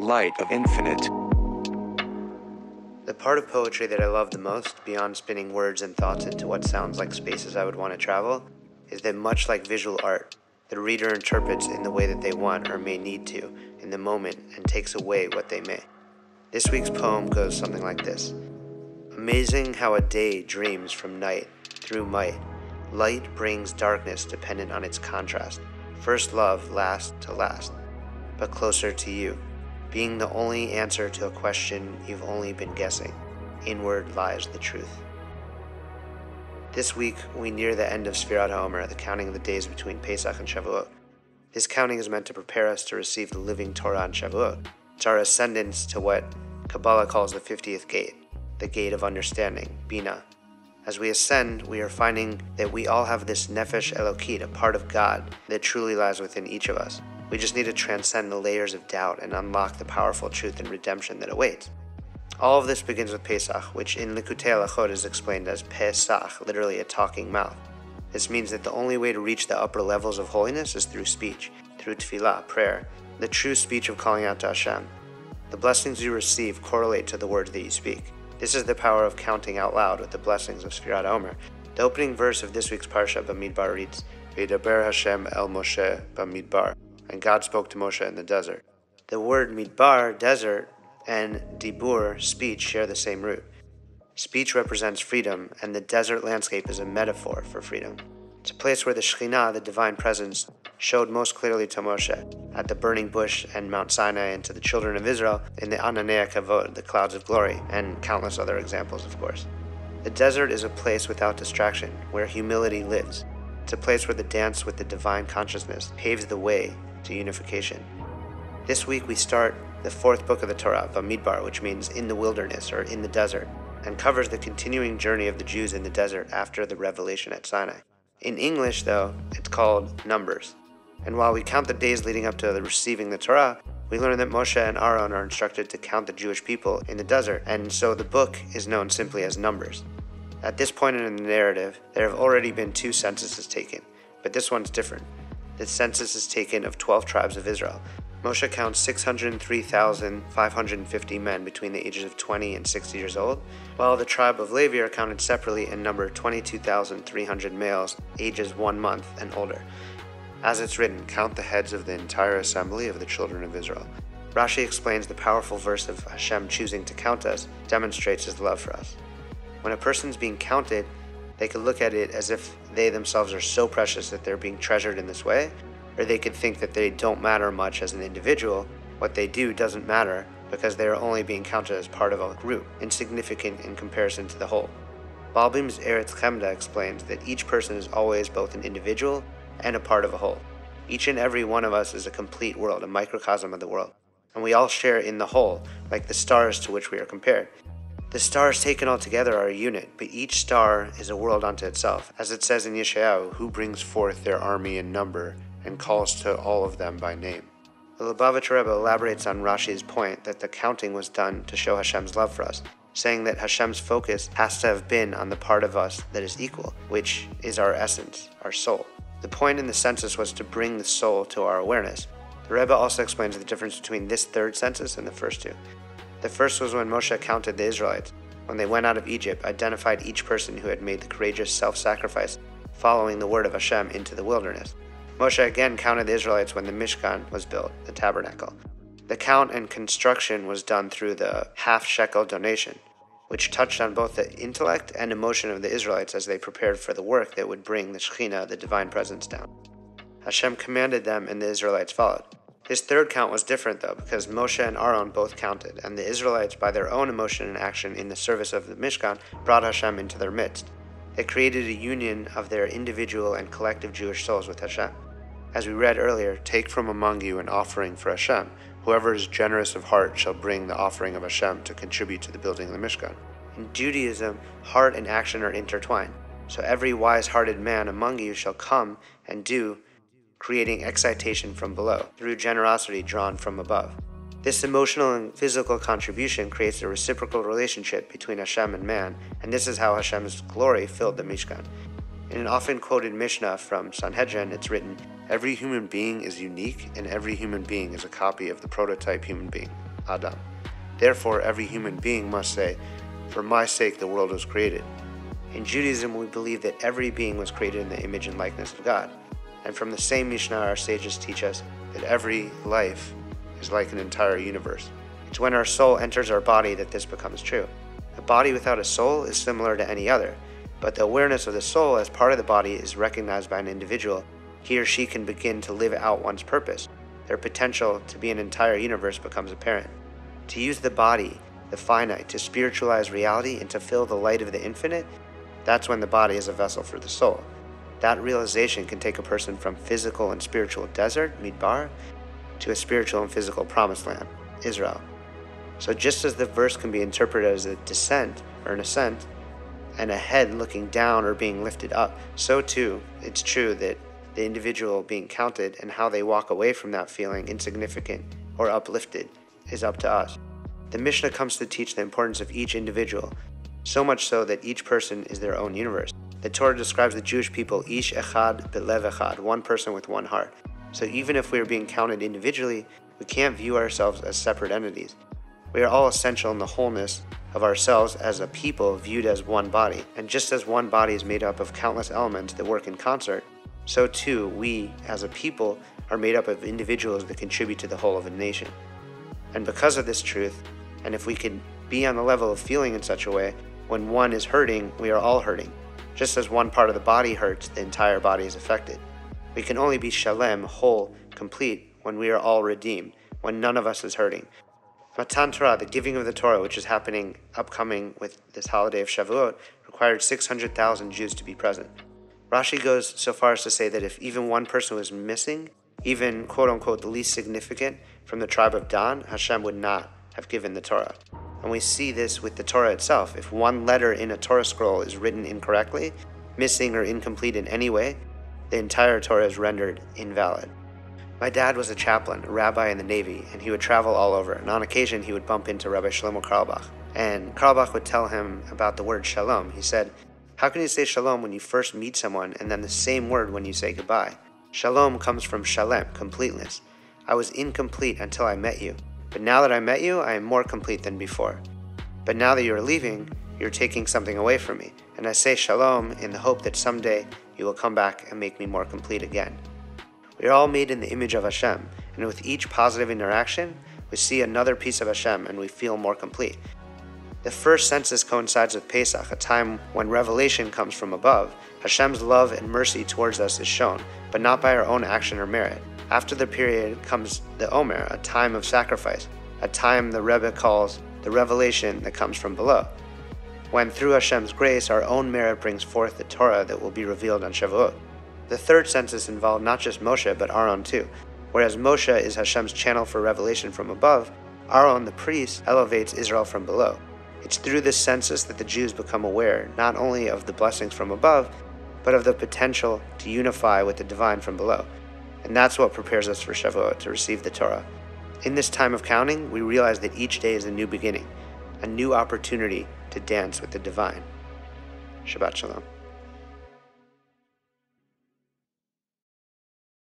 light of infinite. The part of poetry that I love the most, beyond spinning words and thoughts into what sounds like spaces I would want to travel, is that much like visual art, the reader interprets in the way that they want or may need to in the moment and takes away what they may. This week's poem goes something like this. Amazing how a day dreams from night through might. Light brings darkness dependent on its contrast. First love, last to last, but closer to you, being the only answer to a question you've only been guessing. Inward lies the truth. This week, we near the end of Sfirat HaOmer, the counting of the days between Pesach and Shavuot. This counting is meant to prepare us to receive the living Torah on Shavuot. It's our ascendance to what Kabbalah calls the 50th gate, the gate of understanding, Bina. As we ascend, we are finding that we all have this Nefesh Elokit, a part of God, that truly lies within each of us. We just need to transcend the layers of doubt and unlock the powerful truth and redemption that awaits. All of this begins with Pesach, which in Likutei Halachot is explained as Pesach, literally a talking mouth. This means that the only way to reach the upper levels of holiness is through speech, through tefillah, prayer, the true speech of calling out to Hashem. The blessings you receive correlate to the words that you speak. This is the power of counting out loud with the blessings of Sfirat HaOmer. The opening verse of this week's Parashat Bamidbar reads, V'yidaber Hashem el Moshe Bamidbar, and God spoke to Moshe in the desert. The word midbar, desert, and dibur, speech, share the same root. Speech represents freedom, and the desert landscape is a metaphor for freedom. It's a place where the Shekhinah, the divine presence, showed most clearly to Moshe at the burning bush and Mount Sinai, and to the children of Israel in the Ananei Kavod, the clouds of glory, and countless other examples, of course. The desert is a place without distraction, where humility lives. It's a place where the dance with the divine consciousness paves the way to unification. This week we start the fourth book of the Torah, Bamidbar, which means in the wilderness or in the desert, and covers the continuing journey of the Jews in the desert after the revelation at Sinai. In English, though, it's called Numbers. And while we count the days leading up to the receiving the Torah, we learn that Moshe and Aaron are instructed to count the Jewish people in the desert, and so the book is known simply as Numbers. At this point in the narrative, there have already been 2 censuses taken, but this one's different. The census is taken of 12 tribes of Israel. Moshe counts 603,550 men between the ages of 20 and 60 years old, while the tribe of Levi are counted separately and number 22,300 males ages 1 month and older. As it's written, count the heads of the entire assembly of the children of Israel. Rashi explains the powerful verse of Hashem choosing to count us demonstrates his love for us. When a person's being counted, they could look at it as if they themselves are so precious that they're being treasured in this way, or they could think that they don't matter much as an individual. What they do doesn't matter because they are only being counted as part of a group, insignificant in comparison to the whole. Balbim's Eretz Chemda explains that each person is always both an individual and a part of a whole. Each and every one of us is a complete world, a microcosm of the world, and we all share in the whole, like the stars to which we are compared. The stars taken all together are a unit, but each star is a world unto itself. As it says in Yeshayahu, who brings forth their army in number and calls to all of them by name. The Lubavitcher Rebbe elaborates on Rashi's point that the counting was done to show Hashem's love for us, saying that Hashem's focus has to have been on the part of us that is equal, which is our essence, our soul. The point in the census was to bring the soul to our awareness. The Rebbe also explains the difference between this third census and the first 2. The first was when Moshe counted the Israelites. When they went out of Egypt, identified each person who had made the courageous self-sacrifice following the word of Hashem into the wilderness. Moshe again counted the Israelites when the Mishkan was built, the tabernacle. The count and construction was done through the half-shekel donation, which touched on both the intellect and emotion of the Israelites as they prepared for the work that would bring the Shekhinah, the divine presence, down. Hashem commanded them and the Israelites followed. His third count was different though, because Moshe and Aaron both counted, and the Israelites, by their own emotion and action in the service of the Mishkan, brought Hashem into their midst. They created a union of their individual and collective Jewish souls with Hashem. As we read earlier, take from among you an offering for Hashem. Whoever is generous of heart shall bring the offering of Hashem to contribute to the building of the Mishkan. In Judaism, heart and action are intertwined. So every wise-hearted man among you shall come and do, creating excitation from below, through generosity drawn from above. This emotional and physical contribution creates a reciprocal relationship between Hashem and man, and this is how Hashem's glory filled the Mishkan. In an often quoted Mishnah from Sanhedrin, it's written, "Every human being is unique, and every human being is a copy of the prototype human being." Adam. Therefore, every human being must say, "For my sake the world was created." In Judaism, we believe that every being was created in the image and likeness of God. And from the same Mishnah, our sages teach us that every life is like an entire universe. It's when our soul enters our body that this becomes true. A body without a soul is similar to any other, but the awareness of the soul as part of the body is recognized by an individual. He or she can begin to live out one's purpose. Their potential to be an entire universe becomes apparent. To use the body, the finite, to spiritualize reality and to fill the light of the infinite, that's when the body is a vessel for the soul. That realization can take a person from physical and spiritual desert, midbar, to a spiritual and physical promised land, Israel. So just as the verse can be interpreted as a descent or an ascent, and a head looking down or being lifted up, so too it's true that the individual being counted and how they walk away from that feeling insignificant or uplifted is up to us. The Mishnah comes to teach the importance of each individual, so much so that each person is their own universe. The Torah describes the Jewish people, ish echad belev echad, one person with one heart. So even if we are being counted individually, we can't view ourselves as separate entities. We are all essential in the wholeness of ourselves as a people viewed as one body. And just as one body is made up of countless elements that work in concert, so too we, as a people, are made up of individuals that contribute to the whole of a nation. And because of this truth, and if we can be on the level of feeling in such a way, when one is hurting, we are all hurting. Just as one part of the body hurts, the entire body is affected. We can only be shalem, whole, complete, when we are all redeemed, when none of us is hurting. Matan Torah, the giving of the Torah, which is happening upcoming with this holiday of Shavuot, required 600,000 Jews to be present. Rashi goes so far as to say that if even one person was missing, even quote-unquote the least significant from the tribe of Dan, Hashem would not have given the Torah. And we see this with the Torah itself. If one letter in a Torah scroll is written incorrectly, missing or incomplete in any way, the entire Torah is rendered invalid. My dad was a chaplain, a rabbi in the Navy, and he would travel all over. And on occasion, he would bump into Rabbi Shlomo Carlebach. And Carlebach would tell him about the word shalom. He said, "How can you say shalom when you first meet someone and then the same word when you say goodbye? Shalom comes from shalem, completeness. I was incomplete until I met you. But now that I met you, I am more complete than before. But now that you are leaving, you're taking something away from me. And I say shalom in the hope that someday you will come back and make me more complete again." We are all made in the image of Hashem, and with each positive interaction, we see another piece of Hashem and we feel more complete. The first census coincides with Pesach, a time when revelation comes from above. Hashem's love and mercy towards us is shown, but not by our own action or merit. After the period comes the Omer, a time of sacrifice, a time the Rebbe calls the revelation that comes from below, when through Hashem's grace our own merit brings forth the Torah that will be revealed on Shavuot. The third census involved not just Moshe, but Aaron too. Whereas Moshe is Hashem's channel for revelation from above, Aaron, the priest, elevates Israel from below. It's through this census that the Jews become aware not only of the blessings from above, but of the potential to unify with the divine from below. And that's what prepares us for Shavuot, to receive the Torah. In this time of counting, we realize that each day is a new beginning, a new opportunity to dance with the divine. Shabbat Shalom.